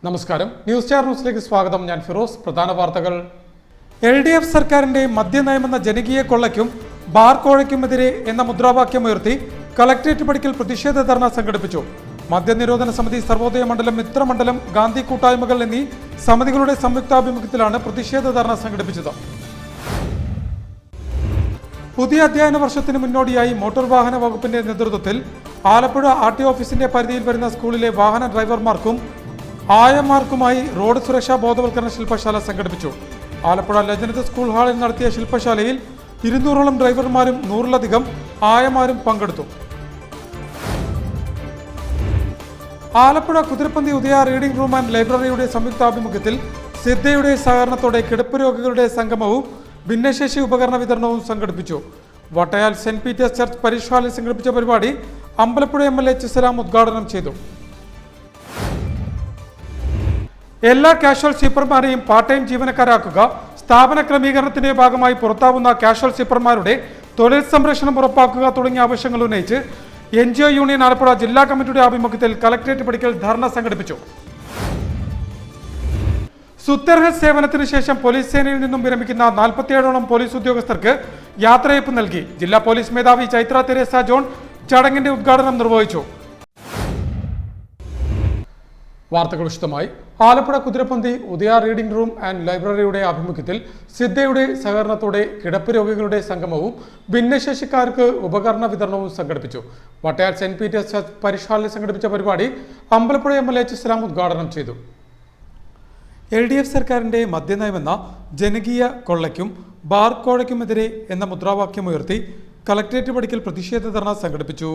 നമസ്കാരം. News star ന്യൂസിലേക്ക് സ്വാഗതം. ഞാൻ ഫിറോസ്. പ്രധാന വാർത്തകൾ. LDF സർക്കാരിന്റെ മദ്യനയമെന്ന ജനകീയ കൊള്ളയ്ക്കും ബാർ കോഴയ്ക്കുമെതിരെ എന്ന മുദ്രാവാക്യമുയർത്തി കളക്ടറേറ്റ് പടിക്കൽ പ്രതിഷേധ ധർണ സംഘടിപ്പിച്ചു. മദ്യനിരോധന സമിതി, സർവോദയ മണ്ഡലം, മിത്രമണ്ഡലം, ഗാന്ധി കൂട്ടായ്മകൾ എന്നീ സമിതികളുടെ സംയുക്താഭിമുഖ്യത്തിലാണ് പ്രതിഷേധ ധർണ സംഘടിപ്പിച്ചത്. പുതിയ അധ്യയന വർഷത്തിന് മുന്നോടിയായി മോട്ടോർ വാഹന വകുപ്പിന്റെ നേതൃത്വത്തിൽ ആലപ്പുഴ RTO ഓഫീസിന്റെ പരിധിയിൽ വരുന്ന സ്കൂളിലെ വാഹന ഡ്രൈവർമാർക്കും ആയമാർക്കുമായി റോഡ് സുരക്ഷാ ബോധവൽക്കരണ ശില്പശാല സംഘടിപ്പിച്ചു. ആലപ്പുഴ ലജനത്ത് സ്കൂൾ ഹാളിൽ നടത്തിയ ശില്പശാലയിൽ 200ഓളം ഡ്രൈവർമാരും 100ലധികം ആയമാരും പങ്കെടുത്തു. ആലപ്പുഴ കുതിരപ്പന്തി ഉദയ റീഡിംഗ് റൂം ആൻഡ് ലൈബ്രറിയുടെ സംയുക്താഭിമുഖ്യത്തിൽ സിദ്ധയുടെ സഹകരണത്തോടെ കിടപ്പ് രോഗികളുടെ സംഗമവും ഭിന്നശേഷി ഉപകരണ വിതരണവും സംഘടിപ്പിച്ചു. വട്ടയാൽ സെന്റ് പീറ്റേഴ്സ് ചർച്ച് പരീക്ഷ ഹാളിൽ സംഘടിപ്പിച്ച പരിപാടി അമ്പലപ്പുഴ MLA ചിസലാം ഉദ്ഘാടനം ചെയ്തു. എല്ലാ കാഷ്വൽ സ്വീപ്പർമാരെയും പാർട്ട് ടൈം ജീവനക്കാരാക്കുക. സ്ഥാപന ക്രമീകരണത്തിന്റെ ഭാഗമായി പുറത്താവുന്ന കാഷ്വൽ സ്വീപ്പർമാരുടെ തൊഴിൽ സംരക്ഷണം ഉറപ്പാക്കുക തുടങ്ങിയ ആവശ്യങ്ങൾ ഉന്നയിച്ച് NGO യൂണിയൻ ആലപ്പുഴ ജില്ലാ കമ്മിറ്റിയുടെ ആഭിമുഖ്യത്തിൽ കളക്ടറേറ്റ് പടിക്കൽ ധർണ സംഘടിപ്പിച്ചു. സുത്യർഹ സേവനത്തിന് ശേഷം പോലീസ് സേനയിൽ നിന്നും വിരമിക്കുന്ന 47ഓളം പോലീസ് ഉദ്യോഗസ്ഥർക്ക് യാത്രയയപ്പ് നൽകി. ജില്ലാ പോലീസ് മേധാവി ചൈത്ര തെരേസ ജോൺ ചടങ്ങിന്റെ ഉദ്ഘാടനം നിർവഹിച്ചു. വാർത്തകൾ വിശദമായി. ആലപ്പുഴ കുതിരപ്പന്തി ഉദയ റീഡിംഗ് റൂം ആൻഡ് ലൈബ്രറിയുടെ ആഭിമുഖ്യത്തിൽ സിദ്ധയുടെ സഹകരണത്തോടെ കിടപ്പ് രോഗികളുടെ സംഗമവും ഭിന്നശേഷിക്കാർക്ക് ഉപകരണ വിതരണവും സംഘടിപ്പിച്ചു. വട്ടയാൽ സെന്റ് പീറ്റേഴ്സ് ചർച്ച് പരീക്ഷ ഹാളിൽ സംഘടിപ്പിച്ച പരിപാടി അമ്പലപ്പുഴ MLA ചിസലാം ഉദ്ഘാടനം ചെയ്തു. LDF സർക്കാരിന്റെ മദ്യനയമെന്ന ജനകീയ കൊള്ളയ്ക്കും ബാർ കോഴയ്ക്കുമെതിരെ എന്ന മുദ്രാവാക്യമുയർത്തി കളക്ടറേറ്റ് പടിക്കൽ പ്രതിഷേധ ധർണ സംഘടിപ്പിച്ചു.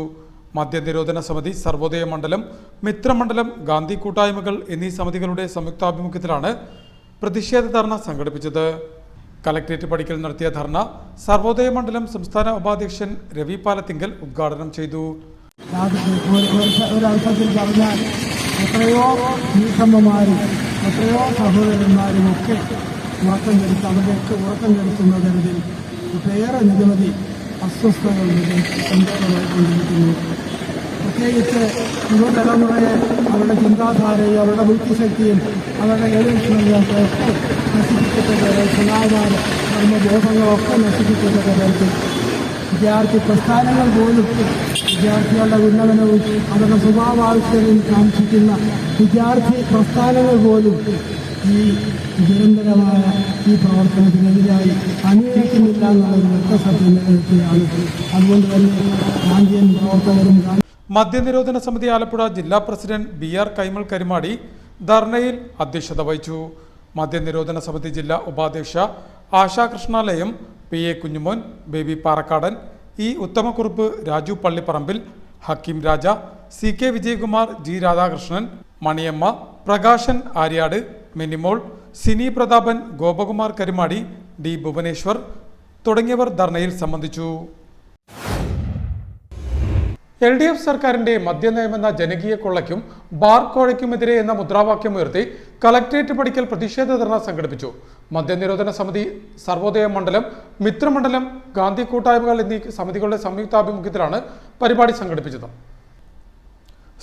മദ്യനിരോധന സമിതി, സർവോദയ മണ്ഡലം, മിത്രമണ്ഡലം, ഗാന്ധി കൂട്ടായ്മകൾ എന്നീ സമിതികളുടെ സംയുക്താഭിമുഖ്യത്തിലാണ് പ്രതിഷേധ ധർണ സംഘടിപ്പിച്ചത്. കളക്ടറേറ്റ് പടിക്കൽ നടത്തിയ ധർണ സർവോദയ മണ്ഡലം സംസ്ഥാന ഉപാധ്യക്ഷൻ രവി പാലത്തിങ്കൽ ഉദ്ഘാടനം ചെയ്തു. ഒരർത്ഥത്തിൽ പറഞ്ഞാൽ എത്രയോ വീട്ടമ്മമാരും എത്രയോ സഹോദരന്മാരും ഒക്കെ ഉറക്കം കെടുത്ത് അവരുടെയൊക്കെ ഉറക്കം കെടുത്തുന്ന തരത്തിൽ ഒട്ടേറെ നിരവധി അസ്വസ്ഥതകൾ കൊണ്ടിരിക്കുന്നു. പ്രത്യേകിച്ച് യുവതലമുറയെ അവരുടെ ചിന്താധാരയും അവരുടെ ബുദ്ധിശക്തിയും അവരുടെ ഗവേഷണങ്ങളൊക്കെ നശിപ്പിക്കപ്പെട്ട സമാധാന കർമ്മബോധങ്ങളൊക്കെ നശിപ്പിക്കപ്പെട്ട തരത്തിൽ വിദ്യാർത്ഥി പ്രസ്ഥാനങ്ങൾ പോലും വിദ്യാർത്ഥികളുടെ ഉന്നമനവും അവരുടെ സ്വഭാവാവശ്യവും കാക്ഷിക്കുന്ന വിദ്യാർത്ഥി പ്രസ്ഥാനങ്ങൾ പോലും ഈ നിരന്തരമായ ഈ പ്രവർത്തനത്തിനെതിരായി അംഗീകരിക്കുന്നില്ല എന്നുള്ളത് വ്യക്തസത്യം നിലനിർത്തുകയാണ്. അതുകൊണ്ട് തന്നെ ഗാന്ധിയൻ പ്രവർത്തകരും മദ്യനിരോധന സമിതി ആലപ്പുഴ ജില്ലാ പ്രസിഡന്റ് BR കൈമൾ കരിമാടി ധർണയിൽ അധ്യക്ഷത വഹിച്ചു. മദ്യനിരോധന സമിതി ജില്ലാ ഉപാധ്യക്ഷ Asha Krishnalayam, PA Kunjumon, Baby Parakkadan, E Uthamakkurup, Raju Pallipparambil, Hakeem Raja, CK Vijayakumar, G Radhakrishnan, Maniyamma, Prakashan Aryad, Minimol, Sini Prathapan, Gopakumar Karimadi, D Bhuvaneshwar തുടങ്ങിയവർ ധർണയിൽ സംബന്ധിച്ചു. LDF സർക്കാരിന്റെ മദ്യനയമെന്ന ജനകീയ കൊള്ളയ്ക്കും ബാർ കോഴയ്ക്കുമെതിരെ എന്ന മുദ്രാവാക്യമുയർത്തി കളക്ടറേറ്റ് പടിക്കൽ പ്രതിഷേധ ധർണ സംഘടിപ്പിച്ചു. മദ്യനിരോധന സമിതി, സർവോദയ മണ്ഡലം, മിത്രമണ്ഡലം, ഗാന്ധി കൂട്ടായ്മകൾ എന്നീ സമിതികളുടെ സംയുക്താഭിമുഖ്യത്തിലാണ് പരിപാടി സംഘടിപ്പിച്ചത്.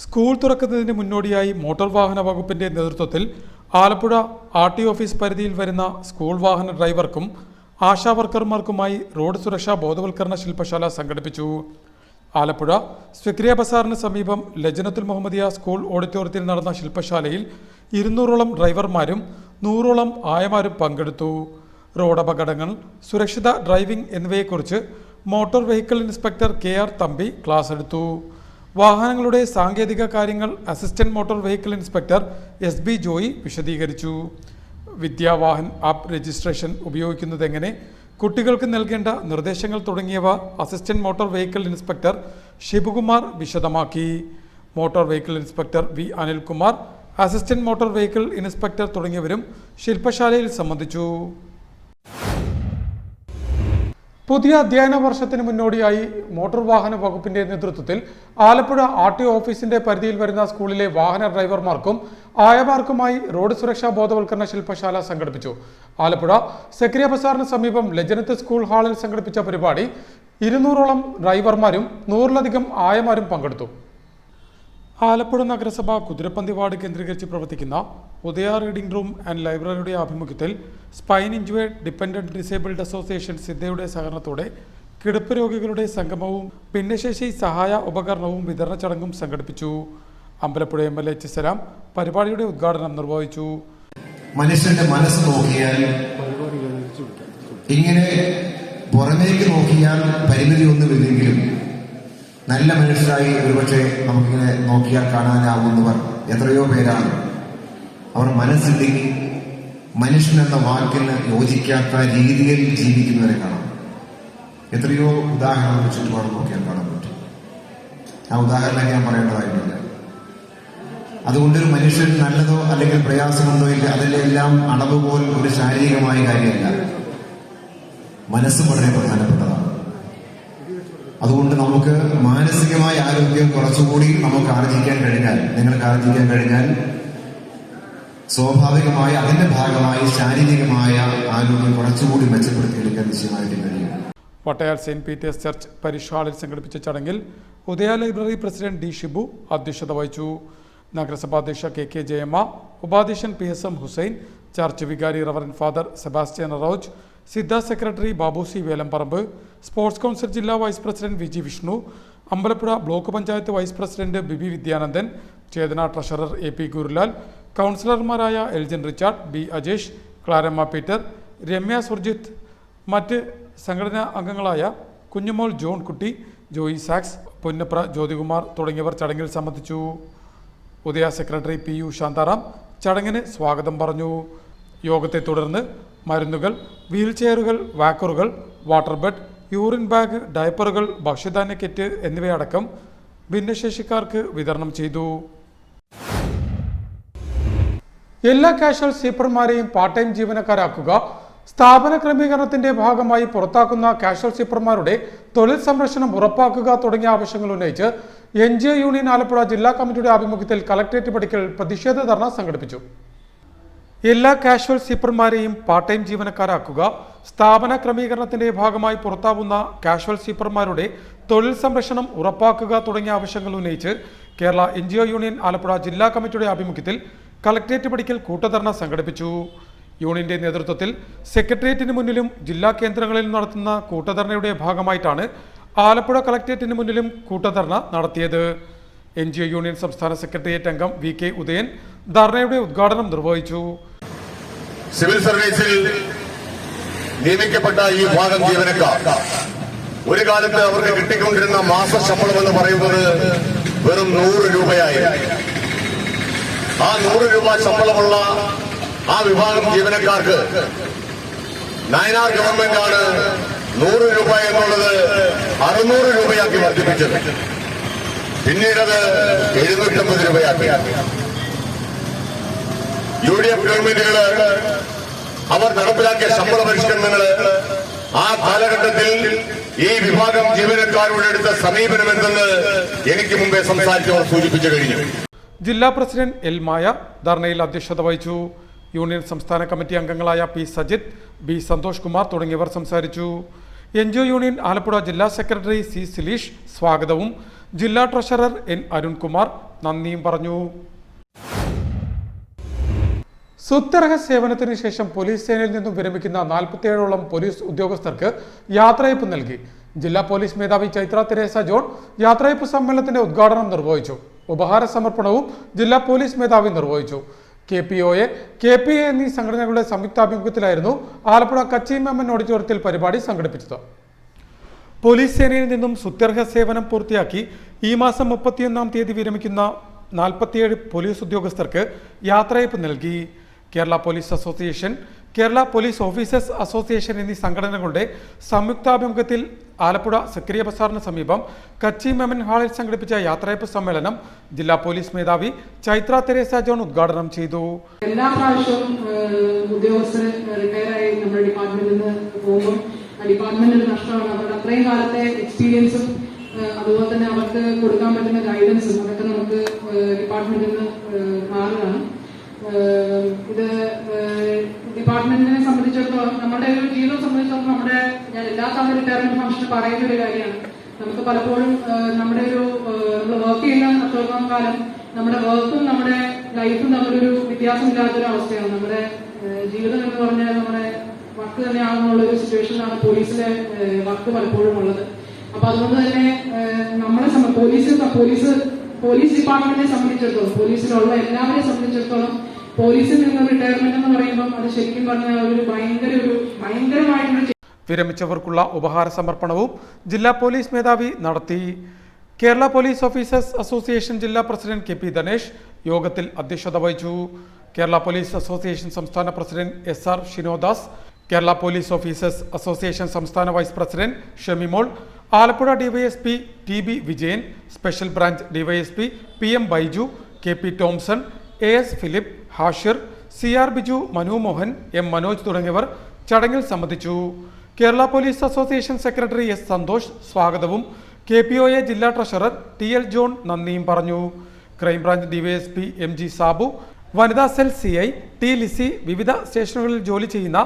സ്കൂൾ തുറക്കുന്നതിന് മുന്നോടിയായി മോട്ടോർ വാഹന വകുപ്പിന്റെ നേതൃത്വത്തിൽ ആലപ്പുഴ RTO ഓഫീസ് പരിധിയിൽ വരുന്ന സ്കൂൾ വാഹന ഡ്രൈവർക്കും ആശാ വർക്കർമാർക്കുമായി റോഡ് സുരക്ഷാ ബോധവൽക്കരണ ശില്പശാല സംഘടിപ്പിച്ചു. ആലപ്പുഴ സ്വക്രിയ ബസാറിന് സമീപം ലജനത്തുൽ മുഹമ്മദിയ സ്കൂൾ ഓഡിറ്റോറിയത്തിൽ നടന്ന ശില്പശാലയിൽ 200ഓളം ഡ്രൈവർമാരും 100ഓളം ആയമാരും പങ്കെടുത്തു. റോഡ് അപകടങ്ങൾ, സുരക്ഷിത ഡ്രൈവിംഗ് എന്നിവയെക്കുറിച്ച് motor vehicle inspector KR Thampi class എടുത്തു. വാഹനങ്ങളുടെ സാങ്കേതിക കാര്യങ്ങൾ assistant motor vehicle inspector SB Joy വിശദീകരിച്ചു. വിദ്യാവാഹൻ ആപ്പ് രജിസ്ട്രേഷൻ ഉപയോഗിക്കുന്നതെങ്ങനെ, കുട്ടികൾക്ക് നൽകേണ്ട നിർദ്ദേശങ്ങൾ തുടങ്ങിയവ assistant motor vehicle inspector Sivakumar വിശദമാക്കി. Motor vehicle inspector V Anilkumar, assistant motor vehicle inspector തുടങ്ങിയവരും ശില്പശാലയിൽ സംബന്ധിച്ചു. പുതിയ അധ്യയന വർഷത്തിന് മുന്നോടിയായി മോട്ടോർ വാഹന വകുപ്പിന്റെ നേതൃത്വത്തിൽ ആലപ്പുഴ RTO ഓഫീസിന്റെ പരിധിയിൽ വരുന്ന സ്കൂളിലെ വാഹന ഡ്രൈവർമാർക്കും ആയമാർക്കുമായി റോഡ് സുരക്ഷാ ബോധവൽക്കരണ ശില്പശാല സംഘടിപ്പിച്ചു. ആലപ്പുഴ സെക്രിയ ബസാറിന് സമീപം ലജനത്ത് സ്കൂൾ ഹാളിൽ സംഘടിപ്പിച്ച പരിപാടി 200ഓളം ഡ്രൈവർമാരും 100ലധികം ആയമാരും പങ്കെടുത്തു. ആലപ്പുഴ നഗരസഭ കുതിരപ്പന്തി വാർഡ് കേന്ദ്രീകരിച്ച് പ്രവർത്തിക്കുന്ന ഉദയ റീഡിംഗ് റൂം ആൻഡ് ലൈബ്രറിയുടെ ആഭിമുഖ്യത്തിൽ spine injured dependent disabled association സിദ്ധയുടെ സഹകരണത്തോടെ കിടപ്പ് രോഗികളുടെ സംഗമവും ഭിന്നശേഷി സഹായ ഉപകരണവും വിതരണ ചടങ്ങും സംഘടിപ്പിച്ചു. Ambalappuzha MLA H. സലാം പരിപാടിയുടെ ഉദ്ഘാടനം നിർവഹിച്ചു. മനുഷ്യന്റെ മനസ്സ് നോക്കിയാൽ ഇങ്ങനെ പുറമേക്ക് നോക്കിയാൽ പരിമിതിയൊന്നുമില്ലെങ്കിലും നല്ല മനുഷ്യരായി ഒരുപക്ഷെ നമുക്കിങ്ങനെ നോക്കിയാൽ കാണാനാവുന്നവർ എത്രയോ പേരാണ്. അവർ മനസ്സില്ലെങ്കിൽ മനുഷ്യൻ എന്ന വാക്കിന് യോജിക്കാത്ത രീതിയിൽ ജീവിക്കുന്നവരെ കാണാം. എത്രയോ ഉദാഹരണങ്ങൾ ചുറ്റുപാട് നോക്കിയാൽ കാണാൻ പറ്റും. ആ ഉദാഹരണം ഞാൻ പറയേണ്ടതായിട്ടില്ല. അതുകൊണ്ട് ഒരു മനുഷ്യൻ നല്ലതോ അല്ലെങ്കിൽ പ്രയാസമുണ്ടോ ഇല്ല, അതിന്റെ എല്ലാം അളവ് പോലും ഒരു ശാരീരികമായ കാര്യമല്ല, മനസ്സും വളരെ പ്രധാനപ്പെട്ടതാണ്. അതുകൊണ്ട് നമുക്ക് മാനസികമായ ആരോഗ്യം കുറച്ചുകൂടി നമുക്ക് ആർജിക്കാൻ കഴിഞ്ഞാൽ, നിങ്ങൾക്ക് ആർജിക്കാൻ കഴിഞ്ഞാൽ സ്വാഭാവികമായി അതിന്റെ ഭാഗമായി ശാരീരികമായ ആരോഗ്യം കുറച്ചുകൂടി മെച്ചപ്പെടുത്തിയെടുക്കാൻ നിശ്ചയമായിട്ട് കഴിയും. Vattayal saint Peter's church parish ഹാളിൽ സംഘടിപ്പിച്ച ചടങ്ങിൽ Udaya library president D. Shibu അധ്യക്ഷത വഹിച്ചു. നഗരസഭാ അധ്യക്ഷ KK ജയമ്മ, ഉപാധ്യക്ഷൻ PSM ഹുസൈൻ, ചർച്ച് വികാരി റവറൻ ഫാദർ സെബാസ്റ്റ്യൻ റോജ്, Siddha secretary Babu C. Velamparambu, sports council ജില്ലാ vice president VG Vishnu, Ambalappuzha block panchayat vice president Bibi Vidyanandan, Chethana treasurer AP Gurulal, കൗൺസിലർമാരായ Eljan Richard, B. Ajesh, Claramma Peter, Ramya Surjith, മറ്റ് സംഘടനാ അംഗങ്ങളായ കുഞ്ഞുമോൾ ജോൺ കുട്ടി, ജോയി സാക്സ്, പൊന്നപ്ര ജ്യോതികുമാർ തുടങ്ങിയവർ ചടങ്ങിൽ സംബന്ധിച്ചു. ഉദയ സെക്രട്ടറി PU ശാന്താറാം ചടങ്ങിന് സ്വാഗതം പറഞ്ഞു. യോഗത്തെ തുടർന്ന് മരുന്നുകൾ, വീൽ ചെയറുകൾ, വാക്കറുകൾ, വാട്ടർ ബെഡ്, യൂറിൻ ബാഗ്, ഡയപ്പറുകൾ, ഭക്ഷ്യധാന്യ കിറ്റ് എന്നിവയടക്കം ഭിന്നശേഷിക്കാർക്ക് വിതരണം ചെയ്തു. എല്ലാ കാഷ്വൽ സ്വീപ്പർമാരെയും പാർട്ട് ടൈം ജീവനക്കാരാക്കുക, സ്ഥാപന ക്രമീകരണത്തിന്റെ ഭാഗമായി പുറത്താക്കുന്ന കാഷ്വൽ സ്വീപ്പർമാരുടെ തൊഴിൽ സംരക്ഷണം ഉറപ്പാക്കുക തുടങ്ങിയ ആവശ്യങ്ങൾ ഉന്നയിച്ച് NGO യൂണിയൻ ആലപ്പുഴ ജില്ലാ കമ്മിറ്റിയുടെ ആഭിമുഖ്യത്തിൽ കളക്ടറേറ്റ് പടിക്കൽ പ്രതിഷേധ ധർണ സംഘടിപ്പിച്ചു. എല്ലാ കാഷ്വൽ സ്വീപ്പർമാരെയും പാർട്ട് ടൈം ജീവനക്കാരാക്കുക, സ്ഥാപന ക്രമീകരണത്തിന്റെ ഭാഗമായി പുറത്താവുന്ന കാഷ്വൽ സ്വീപ്പർമാരുടെ തൊഴിൽ സംരക്ഷണം ഉറപ്പാക്കുക തുടങ്ങിയ ആവശ്യങ്ങൾ ഉന്നയിച്ച് കേരള NGO യൂണിയൻ ആലപ്പുഴ ജില്ലാ കമ്മിറ്റിയുടെ ആഭിമുഖ്യത്തിൽ കളക്ടറേറ്റ് പടിക്കൽ കൂട്ടധർണ സംഘടിപ്പിച്ചു. യൂണിയന്റെ നേതൃത്വത്തിൽ സെക്രട്ടേറിയറ്റിന് മുന്നിലും ജില്ലാ കേന്ദ്രങ്ങളിലും നടത്തുന്ന കൂട്ടധർണയുടെ ഭാഗമായിട്ടാണ് ആലപ്പുഴ കളക്ടറേറ്റിന് മുന്നിലും കൂട്ടധർണ നടത്തിയത്. NGO യൂണിയൻ സംസ്ഥാന സെക്രട്ടേറിയറ്റ് അംഗം VK ഉദയൻ ധർണയുടെ ഉദ്ഘാടനം നിർവഹിച്ചു. സിവിൽ സർവീസിൽ നിയമിക്കപ്പെട്ട ഈ വിഭാഗം ജീവനക്കാർ ഒരു കാലത്ത് അവർക്ക് കിട്ടിക്കൊണ്ടിരുന്ന മാസ ശമ്പളം എന്ന് പറയുന്നത് വെറും 100 രൂപയായി. ആ 100 രൂപ ശമ്പളമുള്ള ആ വിഭാഗം ജീവനക്കാർക്ക് നയനാർ ഗവൺമെന്റാണ് 100 രൂപ എന്നുള്ളത് 600 രൂപയാക്കി വർദ്ധിപ്പിച്ചത്. പിന്നീടത് 750 രൂപയാക്കി. UDF ഗവൺമെന്റുകൾ അവർ നടപ്പിലാക്കിയ ശമ്പള പരിഷ്കരണങ്ങൾ ആ കാലഘട്ടത്തിൽ ഈ വിഭാഗം ജീവനക്കാരോട് എടുത്ത സമീപനം എന്തെന്ന് എനിക്ക് മുമ്പേ സംസാരിച്ചവർ സൂചിപ്പിച്ചു കഴിഞ്ഞു. ജില്ലാ പ്രസിഡന്റ് L. മായ ധർണയിൽ അധ്യക്ഷത വഹിച്ചു. യൂണിയൻ സംസ്ഥാന കമ്മിറ്റി അംഗങ്ങളായ P. സജിത്, B. സന്തോഷ് കുമാർ തുടങ്ങിയവർ സംസാരിച്ചു. NGO യൂണിയൻ ആലപ്പുഴ ജില്ലാ സെക്രട്ടറി C. സിലീഷ് സ്വാഗതവും ജില്ലാ ട്രഷറർ N. അരുൺകുമാർ നന്ദിയും പറഞ്ഞു. സുത്യർഹ സേവനത്തിന് ശേഷം പോലീസ് സേനയിൽ നിന്നും വിരമിക്കുന്ന 47ഓളം പോലീസ് ഉദ്യോഗസ്ഥർക്ക് യാത്രയയപ്പ് നൽകി. ജില്ലാ പോലീസ് മേധാവി ചൈത്ര തെരേസ ജോൺ യാത്രയയപ്പ് സമ്മേളനത്തിന്റെ ഉദ്ഘാടനം നിർവഹിച്ചു. ഉപഹാര സമർപ്പണവും ജില്ലാ പോലീസ് മേധാവി നിർവഹിച്ചു. KPOA, KPA എന്നീ സംഘടനകളുടെ സംയുക്താഭിമുഖ്യത്തിലായിരുന്നു ആലപ്പുഴ കച്ചി മെമ്മൻ ഓഡിറ്റോറിയത്തിൽ പരിപാടി സംഘടിപ്പിച്ചത്. പോലീസ് സേനയിൽ നിന്നും സുത്യർഹ സേവനം പൂർത്തിയാക്കി ഈ മാസം 31-ാം തീയതി വിരമിക്കുന്ന 47 പോലീസ് ഉദ്യോഗസ്ഥർക്ക് യാത്രയയപ്പ് നൽകി. Kerala police association, Kerala police officers association എന്നീ സംഘടനകളുടെ സംയുക്താഭിമുഖ്യത്തിൽ ആലപ്പുഴ സക്രിയ ബസാറിന് സമീപം കച്ചി മെമൻ ഹാളിൽ സംഘടിപ്പിച്ച യാത്രയയപ്പ് സമ്മേളനം ജില്ലാ പോലീസ് മേധാവി ചൈത്ര തെരേസ ജോൺ ഉദ്ഘാടനം ചെയ്തു. എല്ലാ പ്രാവശ്യവും ഉദ്യോഗസ്ഥർ റിട്ടയറായി നമ്മുടെ ഡിപ്പാർട്ട്മെന്റിൽ നിന്ന് പോകുമ്പോൾ ഡിപ്പാർട്ട്മെന്റിന് നഷ്ടമാണ്. അവരുടെ അത്രയും കാലത്തെ എക്സ്പീരിയൻസും അതുപോലെ തന്നെ അവർക്ക് കൊടുക്കാൻ പറ്റുന്ന ഗൈഡൻസും അതൊക്കെ നമുക്ക് ഡിപ്പാർട്ട്മെന്റിൽ നിന്ന് മാറുകയാണ്. ഇത് ഡിപ്പാർട്ട്മെന്റിനെ സംബന്ധിച്ചിടത്തോളം നമ്മുടെ ഒരു ജീവിതം സംബന്ധിച്ചിടത്തോളം ഞാൻ എല്ലാ തവണ റിട്ടയർമെന്റ് ഫംഗ്ഷന് പറയുന്ന ഒരു കാര്യമാണ്. നമുക്ക് പലപ്പോഴും നമ്മുടെ നമ്മൾ വർക്ക് ചെയ്യുന്ന അത്രത്തോളം കാലം നമ്മുടെ വർക്കും നമ്മുടെ ലൈഫും തമ്മിലൊരു വ്യത്യാസമില്ലാത്തൊരു അവസ്ഥയാണ്. നമ്മുടെ ജീവിതം എന്ന് പറഞ്ഞാൽ നമ്മുടെ വർക്ക് തന്നെയാണെന്നുള്ള ഒരു സിറ്റുവേഷനിലാണ് പോലീസിലെ വർക്ക് പലപ്പോഴും ഉള്ളത്. അപ്പൊ അതുകൊണ്ട് തന്നെ നമ്മളെ പോലീസ് ഡിപ്പാർട്ട്മെന്റിനെ സംബന്ധിച്ചിടത്തോളം, പോലീസിലുള്ള എല്ലാവരെയും സംബന്ധിച്ചിടത്തോളം പോലീസിൽ നിന്ന് റിട്ടയർമെന്റ് എന്ന് പറയുമ്പോൾ അത് ശരിക്കും പറഞ്ഞാൽ ഒരു ഭയങ്കരമായിട്ടുള്ള. വിരമിച്ചവർക്കുള്ള ഉപഹാര സമർപ്പണവും ജില്ലാ പോലീസ് മേധാവി നടത്തി. കേരള പോലീസ് ഓഫീസേഴ്സ് അസോസിയേഷൻ ജില്ലാ പ്രസിഡന്റ് കെ പി ധനേഷ് യോഗത്തിൽ അധ്യക്ഷത വഹിച്ചു. കേരള പോലീസ് അസോസിയേഷൻ സംസ്ഥാന president SR Shinodas, Kerala police officers association സംസ്ഥാന vice president Shemimol, Alappuzha DYSP TB Vijayan, special branch DYSP PM Baiju, KP Tomson, AS Philip, Hashir, CR Biju, Manu Mohan, M Manoj തുടങ്ങിയവർ ചടങ്ങിൽ സംബന്ധിച്ചു. Kerala police association secretary S Santhosh സ്വാഗതവും KPOA ജില്ലാ ട്രഷറർ TL ജോൺ നന്ദിയും പറഞ്ഞു. ക്രൈംബ്രാഞ്ച് ഡിവൈഎസ്പി MG സാബു, വനിതാ സെൽ CI T ലിസി, വിവിധ സ്റ്റേഷനുകളിൽ ജോലി ചെയ്യുന്ന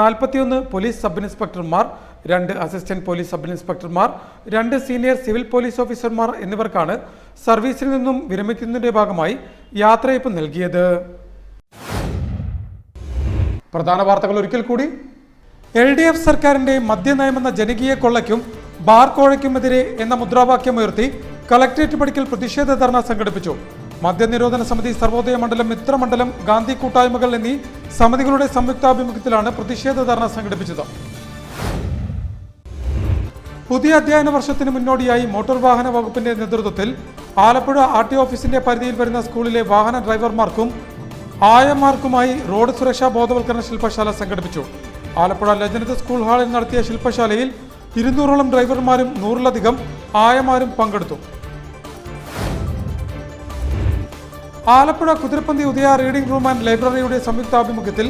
41 പോലീസ് സബ് ഇൻസ്പെക്ടർമാർ, 2 അസിസ്റ്റന്റ് പോലീസ് സബ് ഇൻസ്പെക്ടർമാർ, 2 സീനിയർ സിവിൽ പോലീസ് ഓഫീസർമാർ എന്നിവർക്കാണ് സർവീസിൽ നിന്നും വിരമിക്കുന്നതിന്റെ ഭാഗമായി യാത്രയയപ്പ് നൽകിയത്. പ്രധാന വാർത്തകൾ ഒരിക്കൽ കൂടി. LDF സർക്കാരിന്റെ മദ്യനയമെന്ന ജനകീയ കൊള്ളയ്ക്കും ബാർ കോഴയ്ക്കുമെതിരെ എന്ന മുദ്രാവാക്യമുയർത്തി കളക്ടറേറ്റ് പടിക്കൽ പ്രതിഷേധ ധർണ സംഘടിപ്പിച്ചു. മദ്യനിരോധന സമിതി, സർവോദയ മണ്ഡലം, മിത്രമണ്ഡലം, ഗാന്ധി കൂട്ടായ്മകൾ എന്നീ സമിതികളുടെ സംയുക്താഭിമുഖ്യത്തിലാണ് പ്രതിഷേധ ധർണ സംഘടിപ്പിച്ചത്. പുതിയ അധ്യയന വർഷത്തിന് മുന്നോടിയായി മോട്ടോർ വാഹന വകുപ്പിന്റെ നേതൃത്വത്തിൽ ആലപ്പുഴ RTO ഓഫീസിന്റെ പരിധിയിൽ വരുന്ന സ്കൂളിലെ വാഹന ഡ്രൈവർമാർക്കും ആയമാർക്കുമായി റോഡ് സുരക്ഷാ ബോധവൽക്കരണ ശില്പശാല സംഘടിപ്പിച്ചു. ആലപ്പുഴ ലജനത്ത് സ്കൂൾ ഹാളിൽ നടത്തിയ ശില്പശാലയിൽ 200ഓളം ഡ്രൈവർമാരും 100ലധികം ആയമാരും പങ്കെടുത്തു. ആലപ്പുഴ കുതിരപ്പന്തി ഉദയ റീഡിംഗ് റൂം ആൻഡ് ലൈബ്രറിയുടെ സംയുക്താഭിമുഖ്യത്തിൽ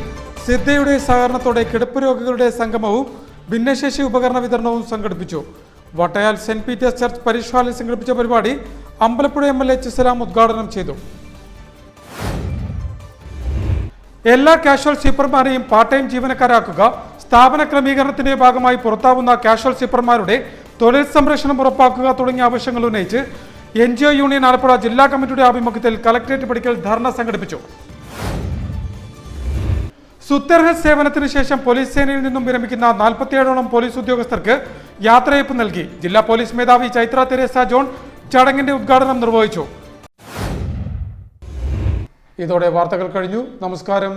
സിദ്ധയുടെ സഹകരണത്തോടെ കിടപ്പ് രോഗികളുടെ സംഗമവും ഭിന്നശേഷി ഉപകരണ വിതരണവും സംഘടിപ്പിച്ചു. വട്ടയാൽ സെന്റ് പീറ്റേഴ്സ് ചർച്ച് പരീക്ഷ ഹാളിൽ സംഘടിപ്പിച്ച പരിപാടി അമ്പലപ്പുഴ MLA ചിസലാം ഉദ്ഘാടനം ചെയ്തു. എല്ലാ കാഷ്വൽ സ്വീപ്പർമാരെയും പാർട്ട് ടൈം ജീവനക്കാരാക്കുക. സ്ഥാപന ക്രമീകരണത്തിന്റെ ഭാഗമായി പുറത്താവുന്ന കാഷ്വൽ സ്വീപ്പർമാരുടെ തൊഴിൽ സംരക്ഷണം ഉറപ്പാക്കുക തുടങ്ങിയ ആവശ്യങ്ങൾ ഉന്നയിച്ച് NGO യൂണിയൻ ആലപ്പുഴ ജില്ലാ കമ്മിറ്റിയുടെ ആഭിമുഖ്യത്തിൽ കളക്ടറേറ്റ് പടിക്കൽ ധർണ സംഘടിപ്പിച്ചു. സുത്യർഹസ് സേവനത്തിന് ശേഷം പോലീസ് സേനയിൽ നിന്നും വിരമിക്കുന്ന 47ഓളം പോലീസ് ഉദ്യോഗസ്ഥർക്ക് യാത്രയയപ്പ് നൽകി. ജില്ലാ പോലീസ് മേധാവി ചൈത്ര തെരേസ ജോൺ ചടങ്ങിന്റെ ഉദ്ഘാടനം നിർവഹിച്ചു. ഇതോടെ വാർത്തകൾ കഴിഞ്ഞു. നമസ്കാരം.